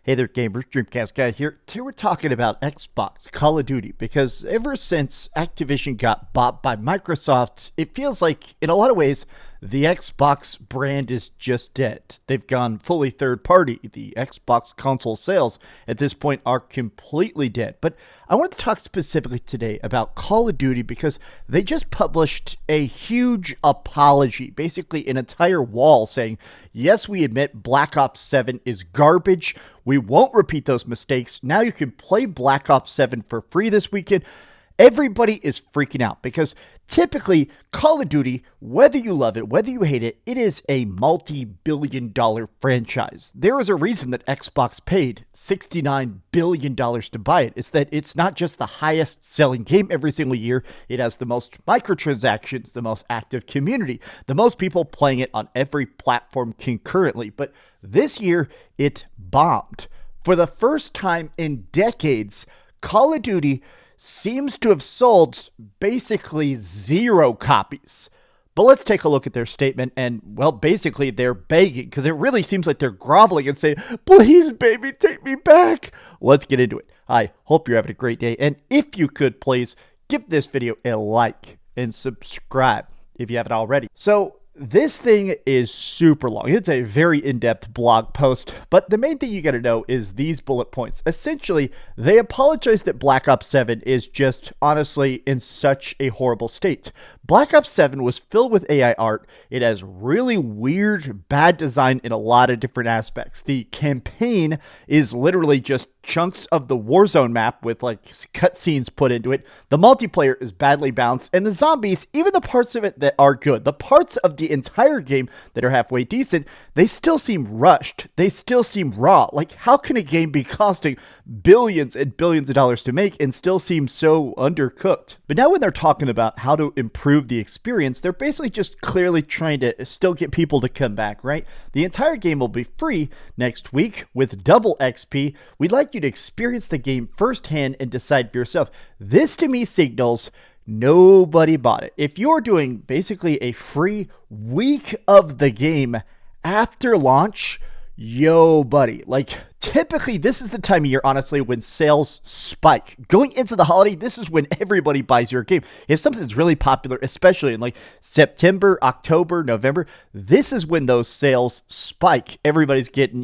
Hey there, gamers. DreamcastGuy here. Today we're talking about Xbox, Call of Duty, because ever since Activision got bought by Microsoft, it feels like, in a lot of ways, the Xbox brand is just dead. They've gone fully third party. The Xbox console sales at this point are completely dead. But I want to talk specifically today about Call of Duty because they just published a huge apology, basically an entire wall saying, yes, we admit Black Ops 7 is garbage. We won't repeat those mistakes. Now you can play Black Ops 7 for free this weekend. Everybody is freaking out because typically Call of Duty, whether you love it, whether you hate it, it is a multi-billion-dollar franchise. There is a reason that Xbox paid $69 billion to buy it. It's that it's not just the highest selling game every single year. It has the most microtransactions, the most active community, the most people playing it on every platform concurrently. But this year, it bombed. For the first time in decades, Call of Duty seems to have sold basically 0 copies. But let's take a look at their statement, and, well, basically they're begging, because it really seems like they're groveling and saying, please, baby, take me back. Let's get into it. I hope you're having a great day, and if you could, please give this video a like and subscribe if you haven't already. So, this thing is super long. It's a very in-depth blog post, but the main thing you got to know is these bullet points. Essentially, they apologize that Black Ops 7 is just, honestly, in such a horrible state. Black Ops 7 was filled with AI art. It has really weird, bad design in a lot of different aspects. The campaign is literally just chunks of the Warzone map with like cutscenes put into it. The multiplayer is badly balanced, and the zombies, even the parts of it that are good, the parts of the entire game that are halfway decent, they still seem rushed. They still seem raw. Like, how can a game be costing billions and billions of dollars to make and still seem so undercooked? But now when they're talking about how to improve the experience, they're basically just clearly trying to still get people to come back, right? The entire game will be free next week with double XP. We'd like you to experience the game firsthand and decide for yourself. This to me signals nobody bought it. If you're doing basically a free week of the game after launch, yo, buddy, like, typically this is the time of year, honestly, when sales spike. Going into the holiday, this is when everybody buys your game. If something's really popular, especially in like September, October, November, this is when those sales spike. Everybody's getting,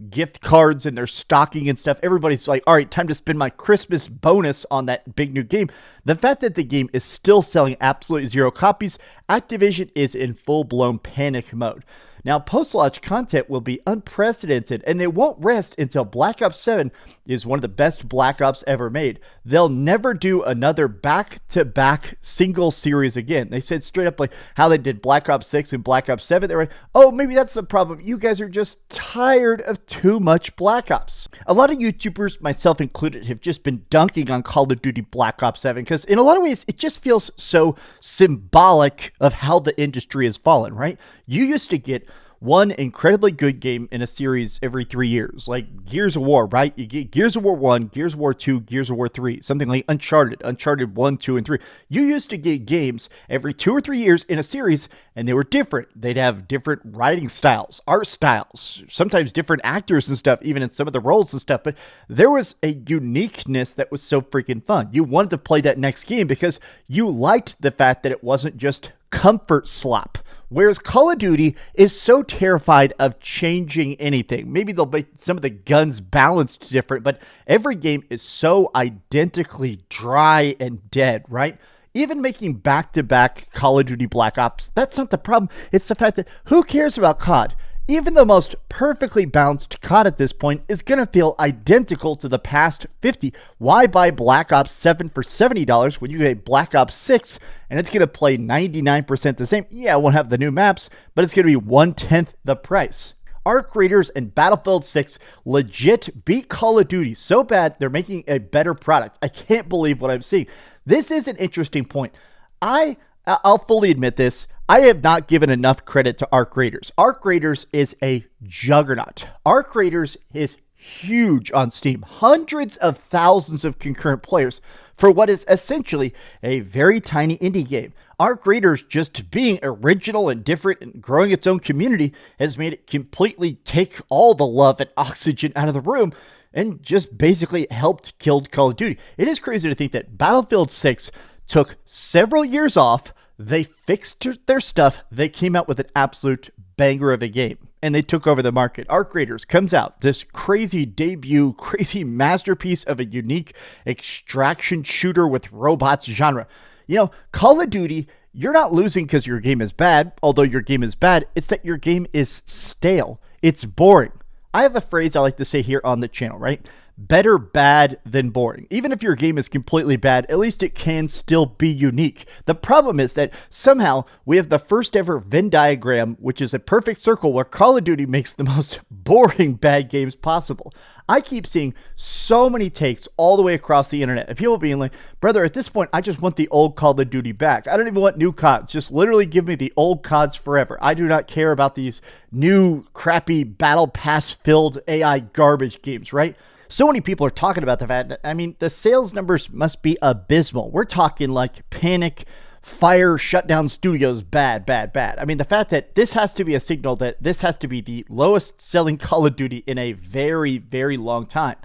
gift cards in their stocking and stuff. Everybody's like, all right, time to spend my Christmas bonus on that big new game. The fact that the game is still selling absolutely 0 copies, Activision is in full-blown panic mode. Now, post-launch content will be unprecedented, and they won't rest until Black Ops 7 is one of the best Black Ops ever made. They'll never do another back-to-back single series again. They said straight up, like, how they did Black Ops 6 and Black Ops 7. They were like, oh, maybe that's the problem. You guys are just tired of too much Black Ops. A lot of YouTubers, myself included, have just been dunking on Call of Duty Black Ops 7 because in a lot of ways, it just feels so symbolic of how the industry has fallen, right? You used to get one incredibly good game in a series every 3 years, like Gears of War, right? You get Gears of War 1, Gears of War 2, Gears of War 3, something like Uncharted 1, 2, and 3. You used to get games every 2 or 3 years in a series, and they were different. They'd have different writing styles, art styles, sometimes different actors and stuff, even in some of the roles and stuff, but there was a uniqueness that was so freaking fun. You wanted to play that next game because you liked the fact that it wasn't just comfort slop. Whereas Call of Duty is so terrified of changing anything. Maybe they'll make some of the guns balanced different, but every game is so identically dry and dead, right? Even making back-to-back Call of Duty Black Ops, that's not the problem. It's the fact that who cares about COD? Even the most perfectly balanced COD at this point is going to feel identical to the past 50. Why buy Black Ops 7 for $70 when you get Black Ops 6 and it's going to play 99% the same? Yeah, it won't have the new maps, but it's going to be 1/10 the price. Arc Raiders and Battlefield 6 legit beat Call of Duty so bad they're making a better product. I can't believe what I'm seeing. This is an interesting point. I'll fully admit this. I have not given enough credit to Arc Raiders. Arc Raiders is a juggernaut. Arc Raiders is huge on Steam. Hundreds of thousands of concurrent players for what is essentially a very tiny indie game. Our creators just being original and different and growing its own community has made it completely take all the love and oxygen out of the room and just basically helped kill Call of Duty. It is crazy to think that Battlefield 6 took several years off. They fixed their stuff. They came out with an absolute banger of a game, and they took over the market. Our creators comes out this crazy debut, crazy masterpiece of a unique extraction shooter with robots genre. You know, Call of Duty, you're not losing because your game is bad, although your game is bad. It's that your game is stale. It's boring. I have a phrase I like to say here on the channel, right? Better bad than boring. Even if your game is completely bad, at least it can still be unique. The problem is that somehow we have the first ever Venn diagram, which is a perfect circle where Call of Duty makes the most boring bad games possible. I keep seeing so many takes all the way across the internet and people being like, brother, at this point, I just want the old Call of Duty back. I don't even want new CODs. Just literally give me the old CODs forever. I do not care about these new crappy battle pass filled AI garbage games, right? So many people are talking about the fact that, I mean, the sales numbers must be abysmal. We're talking like panic, fire, shut down studios, bad, bad, bad. I mean, the fact that this has to be a signal that this has to be the lowest selling Call of Duty in a very, very long time.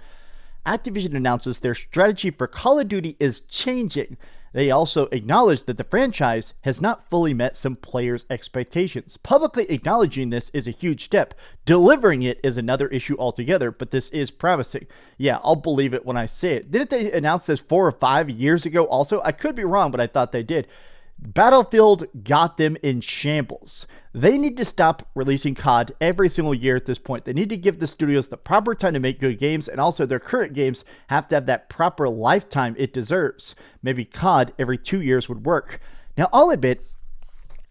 Activision announces their strategy for Call of Duty is changing. They also acknowledge that the franchise has not fully met some players' expectations. Publicly acknowledging this is a huge step. Delivering it is another issue altogether, but this is promising. Yeah, I'll believe it when I see it. Didn't they announce this 4 or 5 years ago also? I could be wrong, but I thought they did. Battlefield got them in shambles. They need to stop releasing COD every single year at this point. They need to give the studios the proper time to make good games, and also their current games have to have that proper lifetime it deserves. Maybe COD every 2 years would work. Now, I'll admit,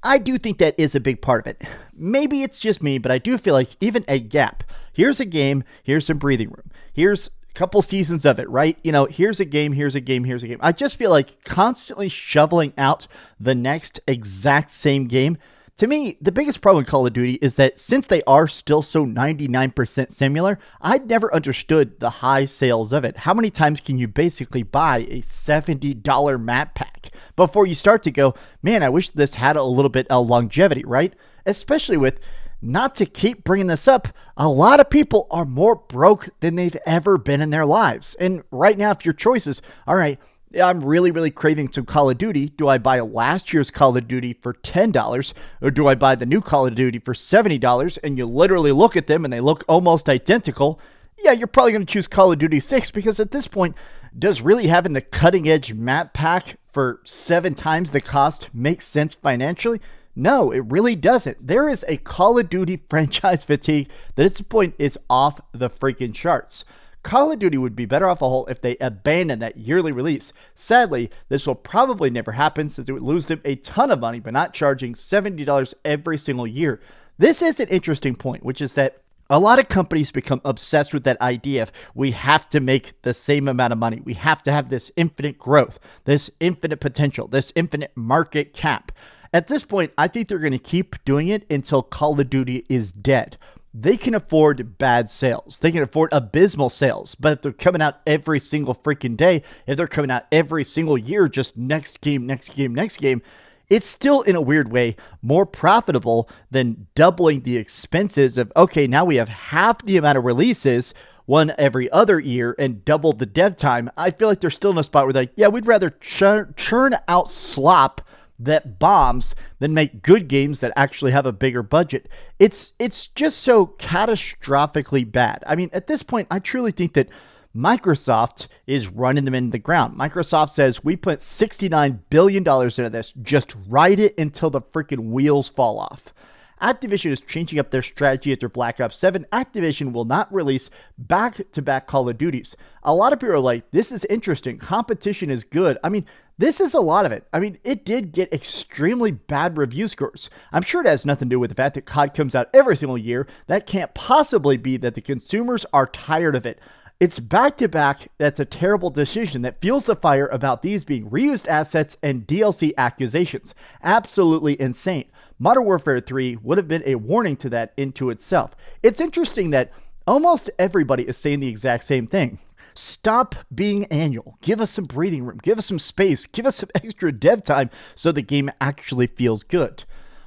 I do think that is a big part of it. Maybe it's just me, but I do feel like even a gap. Here's a game, here's some breathing room. Here's couple seasons of it, right? You know, here's a game, here's a game, here's a game. I just feel like constantly shoveling out the next exact same game. To me, the biggest problem with Call of Duty is that since they are still so 99% similar, I'd never understood the high sales of it. How many times can you basically buy a $70 map pack before you start to go, man, I wish this had a little bit of longevity, right? Especially with, not to keep bringing this up, a lot of people are more broke than they've ever been in their lives. And right now, if your choice is, all right, I'm really, really craving some Call of Duty. Do I buy last year's Call of Duty for $10 or do I buy the new Call of Duty for $70? And you literally look at them and they look almost identical. Yeah, you're probably going to choose Call of Duty 6 because at this point, does really having the cutting edge map pack for 7 times the cost make sense financially? No, it really doesn't. There is a Call of Duty franchise fatigue that at this point is off the freaking charts. Call of Duty would be better off a whole if they abandoned that yearly release. Sadly, this will probably never happen since it would lose them a ton of money by not charging $70 every single year. This is an interesting point, which is that a lot of companies become obsessed with that idea of we have to make the same amount of money. We have to have this infinite growth, this infinite potential, this infinite market cap. At this point, I think they're going to keep doing it until Call of Duty is dead. They can afford bad sales. They can afford abysmal sales. But if they're coming out every single freaking day, if they're coming out every single year, just next game, next game, next game, it's still, in a weird way, more profitable than doubling the expenses of, okay, now we have half the amount of releases, one every other year, and double the dev time. I feel like they're still in a spot where they're like, yeah, we'd rather churn out slop that bombs than make good games that actually have a bigger budget. It's just so catastrophically bad. I mean, at this point, I truly think that Microsoft is running them into the ground. Microsoft says, we put $69 billion into this. Just ride it until the freaking wheels fall off. Activision is changing up their strategy after Black Ops 7. Activision will not release back-to-back Call of Duties. A lot of people are like, this is interesting. Competition is good. I mean, this is a lot of it. I mean, it did get extremely bad review scores. I'm sure it has nothing to do with the fact that COD comes out every single year. That can't possibly be that the consumers are tired of it. It's back-to-back. That's a terrible decision that fuels the fire about these being reused assets and DLC accusations. Absolutely insane. Modern Warfare 3 would have been a warning to that into itself. It's interesting that almost everybody is saying the exact same thing. Stop being annual. Give us some breathing room. Give us some space. Give us some extra dev time so the game actually feels good.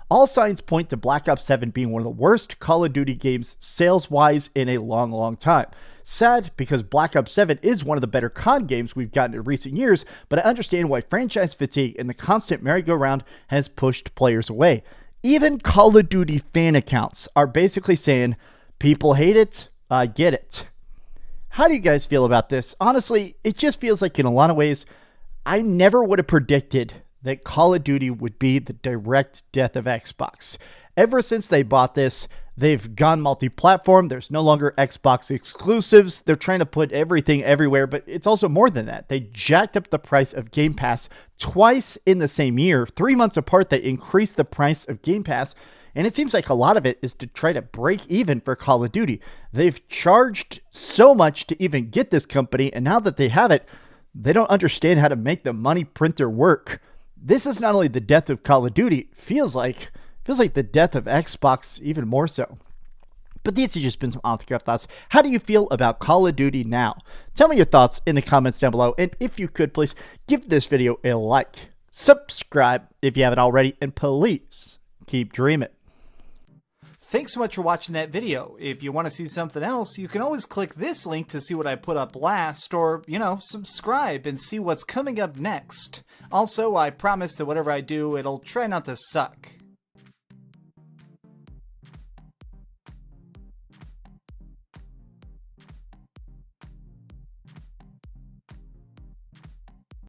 All signs point to Black Ops 7 being one of the worst Call of Duty games sales-wise in a long, long time. Sad, because Black Ops 7 is one of the better COD games we've gotten in recent years, but I understand why franchise fatigue and the constant merry-go-round has pushed players away. Even Call of Duty fan accounts are basically saying, people hate it, I get it. How do you guys feel about this? Honestly, it just feels like in a lot of ways, I never would have predicted that Call of Duty would be the direct death of Xbox. Ever since they bought this, they've gone multi-platform. There's no longer Xbox exclusives. They're trying to put everything everywhere, but it's also more than that. They jacked up the price of Game Pass twice in the same year. 3 months apart, they increased the price of Game Pass, and it seems like a lot of it is to try to break even for Call of Duty. They've charged so much to even get this company, and now that they have it, they don't understand how to make the money printer work. This is not only the death of Call of Duty, feels like the death of Xbox even more so. But these have just been some off-the-cuff thoughts. How do you feel about Call of Duty now? Tell me your thoughts in the comments down below. And if you could, please give this video a like. Subscribe if you haven't already. And please keep dreaming. Thanks so much for watching that video. If you want to see something else, you can always click this link to see what I put up last, or, subscribe and see what's coming up next. Also, I promise that whatever I do, it'll try not to suck.